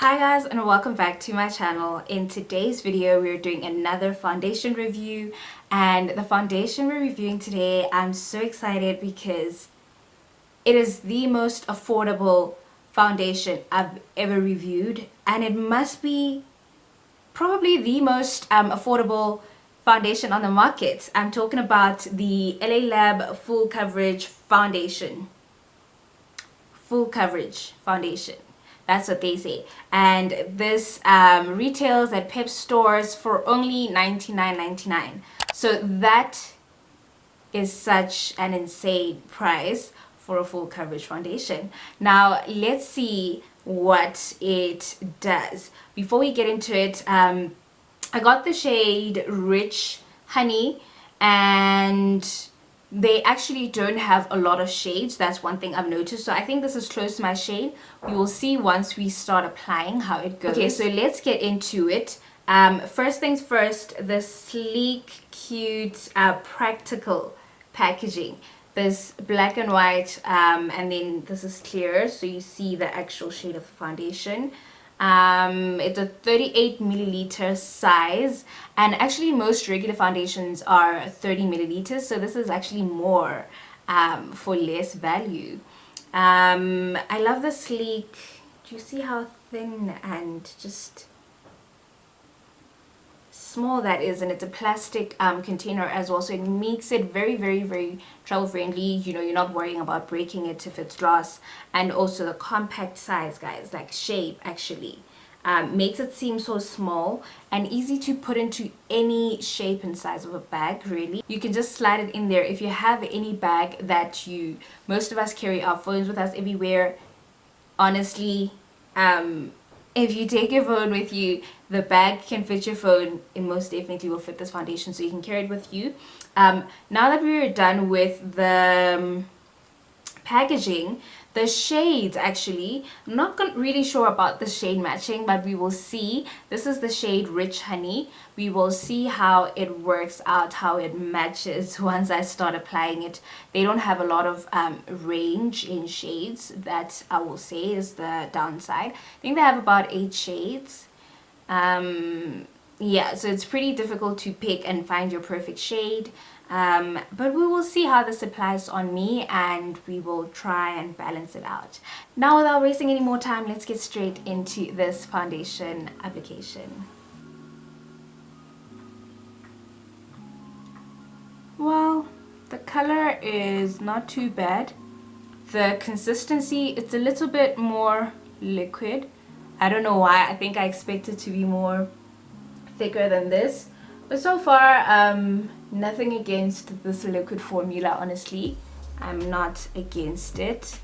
Hi guys, and welcome back to my channel. In today's video we're doing another foundation review, and the foundation we're reviewing today, I'm so excited because it is the most affordable foundation I've ever reviewed, and it must be probably the most affordable foundation on the market. I'm talking about the LA Lab Full Coverage Foundation. Full Coverage Foundation. That's what they say. And this retails at PEP stores for only $99.99. So that is such an insane price for a full coverage foundation. Now let's see what it does. Before we get into it, I got the shade Rich Honey, and they actually don't have a lot of shades. That's one thing I've noticed. So I think this is close to my shade. We will see once we start applying how it goes. Okay, so let's get into it. First things first, the sleek, cute, practical packaging. This black and white, and then this is clear, so you see the actual shade of the foundation. It's a 38 milliliter size, and actually most regular foundations are 30 milliliters, so this is actually more for less value. I love the sleek. Do you see how thin and just small that is? And it's a plastic container as well, so it makes it very travel friendly. You know, you're not worrying about breaking it if it's glass. And also the compact size, guys, like shape actually makes it seem so small and easy to put into any shape and size of a bag. Really, you can just slide it in there. If you have any bag that most of us carry our phones with us everywhere, honestly, if you take your phone with you, the bag can fit your phone. It most definitely will fit this foundation, so you can carry it with you. Now that we're done with the packaging, the shades, actually, I'm not really sure about the shade matching, but we will see. This is the shade Rich Honey. We will see how it works out, how it matches once I start applying it. They don't have a lot of range in shades. That I will say is the downside. I think they have about 8 shades. Yeah, so it's pretty difficult to pick and find your perfect shade. But we will see how this applies on me, and we will try and balance it out. Now, without wasting any more time, let's get straight into this foundation application. Well, the color is not too bad. The consistency, it's a little bit more liquid. I don't know why. I think I expected to be more thicker than this. But so far, nothing against this liquid formula, honestly. I'm not against it.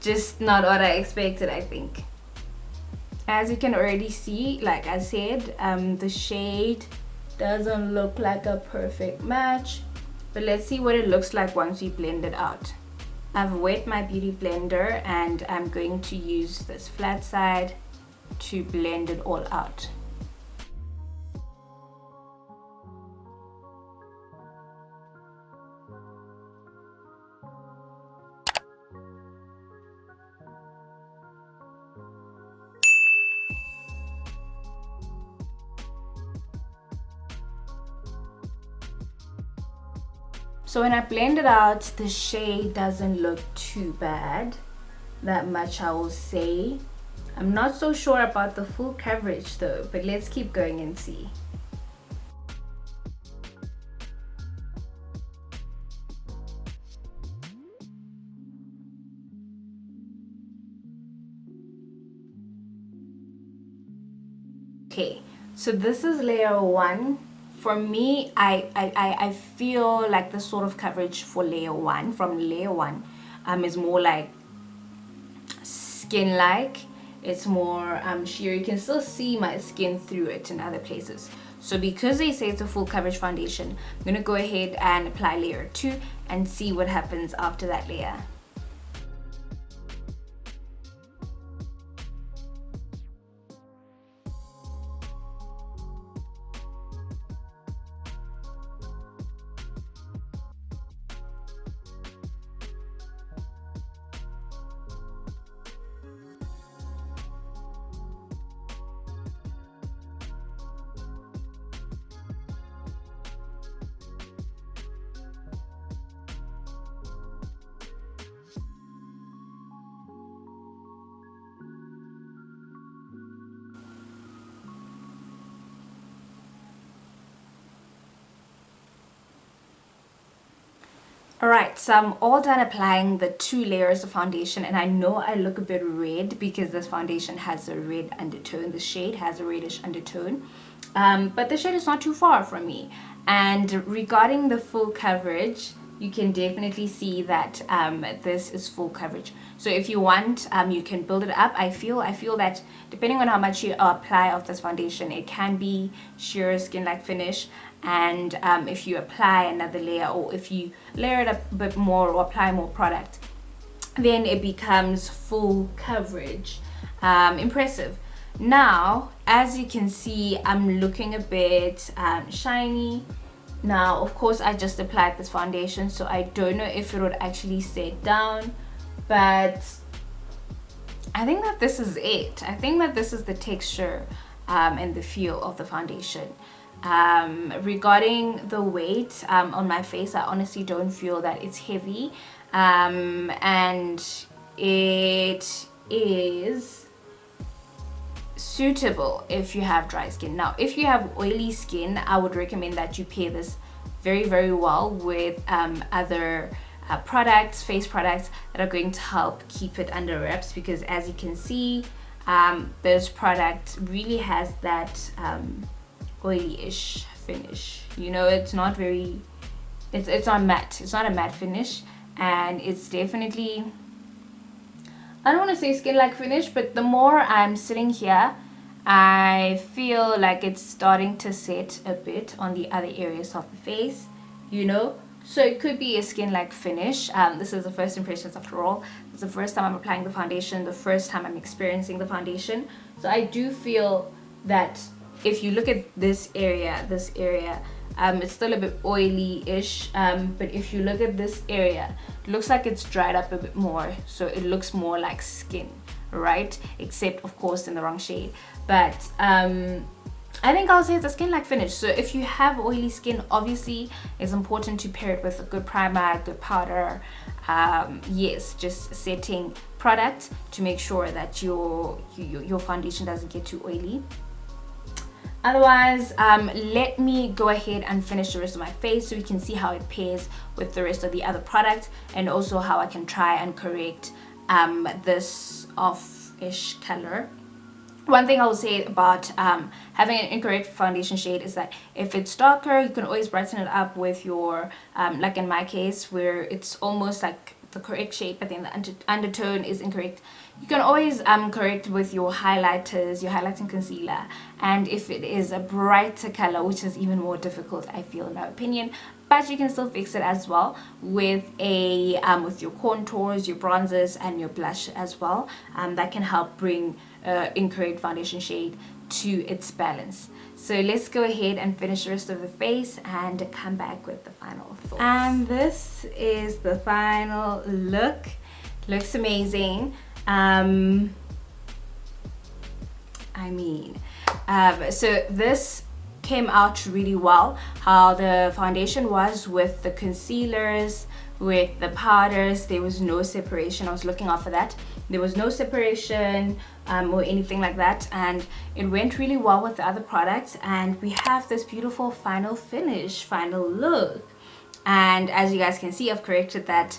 Just not what I expected, I think. As you can already see, like I said, the shade doesn't look like a perfect match. But let's see what it looks like once we blend it out. I've wet my beauty blender, and I'm going to use this flat side to blend it all out. So when I blend it out, the shade doesn't look too bad. That much I will say. I'm not so sure about the full coverage though, but let's keep going and see. Okay, so this is layer 1. For me, I feel like the sort of coverage for layer 1, from layer 1, is more like skin-like. It's more sheer. You can still see my skin through it in other places. So because they say it's a full coverage foundation, I'm going to go ahead and apply layer 2 and see what happens after that layer. Alright, so I'm all done applying the 2 layers of foundation, and I know I look a bit red because this foundation has a red undertone. The shade has a reddish undertone, but the shade is not too far from me. And regarding the full coverage, you can definitely see that this is full coverage. So if you want, you can build it up. I feel that depending on how much you apply of this foundation, it can be sheer skin-like finish. And if you apply another layer, or if you layer it up a bit more or apply more product, then it becomes full coverage. Impressive. Now, as you can see, I'm looking a bit shiny. Now, of course, I just applied this foundation, so I don't know if it would actually set down, but I think that this is it. I think that this is the texture and the feel of the foundation. Regarding the weight on my face, I honestly don't feel that it's heavy, and it is suitable if you have dry skin. Now, if you have oily skin, I would recommend that you pair this very well with other products, face products that are going to help keep it under wraps, because as you can see, this product really has that oily-ish finish. You know, it's not very, it's not matte. It's not a matte finish, and it's definitely, I don't want to say skin-like finish, but the more I'm sitting here, I feel like it's starting to set a bit on the other areas of the face, you know. So it could be a skin-like finish. This is the first impressions after all. It's the first time I'm applying the foundation, the first time I'm experiencing the foundation. So I do feel that if you look at this area, it's still a bit oily-ish, but if you look at this area, it looks like it's dried up a bit more, so it looks more like skin, right? Except, of course, in the wrong shade. But I think I'll say it's a skin-like finish. So if you have oily skin, obviously it's important to pair it with a good primer, a good powder. Yes, just setting product to make sure that your foundation doesn't get too oily. Otherwise, let me go ahead and finish the rest of my face so we can see how it pairs with the rest of the other products, and also how I can try and correct this off-ish color. One thing I will say about having an incorrect foundation shade is that if it's darker, you can always brighten it up with your, like in my case, where it's almost like the correct shade, but then the undertone is incorrect. You can always correct with your highlighters, your highlighting concealer. And if it is a brighter color, which is even more difficult, I feel, in my opinion, but you can still fix it as well with a with your contours, your bronzers, and your blush as well. That can help bring incorrect foundation shade to its balance. So let's go ahead and finish the rest of the face and come back with the final thoughts. And this is the final look. Looks amazing. I mean, so this came out really well. How the foundation was with the concealers, with the powders, there was no separation. I was looking out for that. There was no separation or anything like that, and it went really well with the other products, and we have this beautiful final finish, final look. And as you guys can see, I've corrected that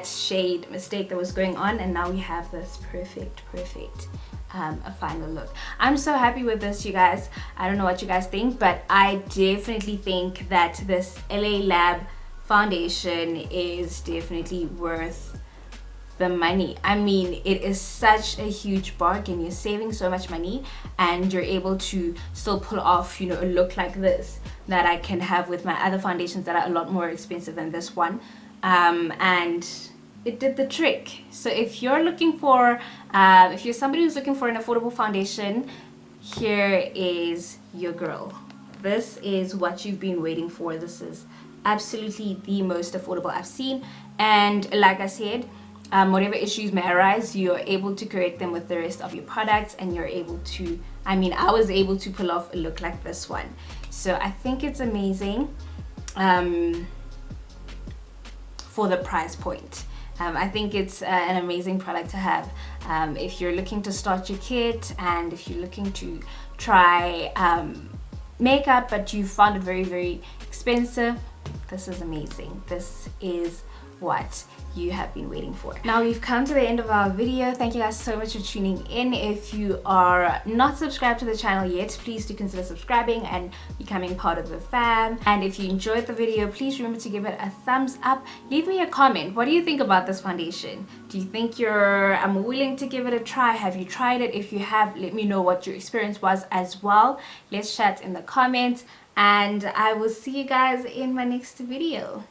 shade mistake that was going on, and now we have this perfect a final look. I'm so happy with this, you guys. I don't know what you guys think, but I definitely think that this LA Lab foundation is definitely worth the money. I mean, it is such a huge bargain. You're saving so much money, and you're able to still pull off, you know, a look like this that I can have with my other foundations that are a lot more expensive than this one. And it did the trick. So if you're looking for, if you're somebody who's looking for an affordable foundation, here is your girl. This is what you've been waiting for. This is absolutely the most affordable I've seen. And like I said, whatever issues may arise, you're able to correct them with the rest of your products, and you're able to, I mean, I was able to pull off a look like this one. So I think it's amazing for the price point. I think it's an amazing product to have if you're looking to start your kit, and if you're looking to try makeup but you found it very expensive, this is amazing. This is what you have been waiting for. Now we've come to the end of our video. Thank you guys so much for tuning in. If you are not subscribed to the channel yet, please do consider subscribing and becoming part of the fam. And if you enjoyed the video, please remember to give it a thumbs up. Leave me a comment. What do you think about this foundation? Do you think I'm willing to give it a try? Have you tried it? If you have, let me know what your experience was as well. Let's chat in the comments, and I will see you guys in my next video.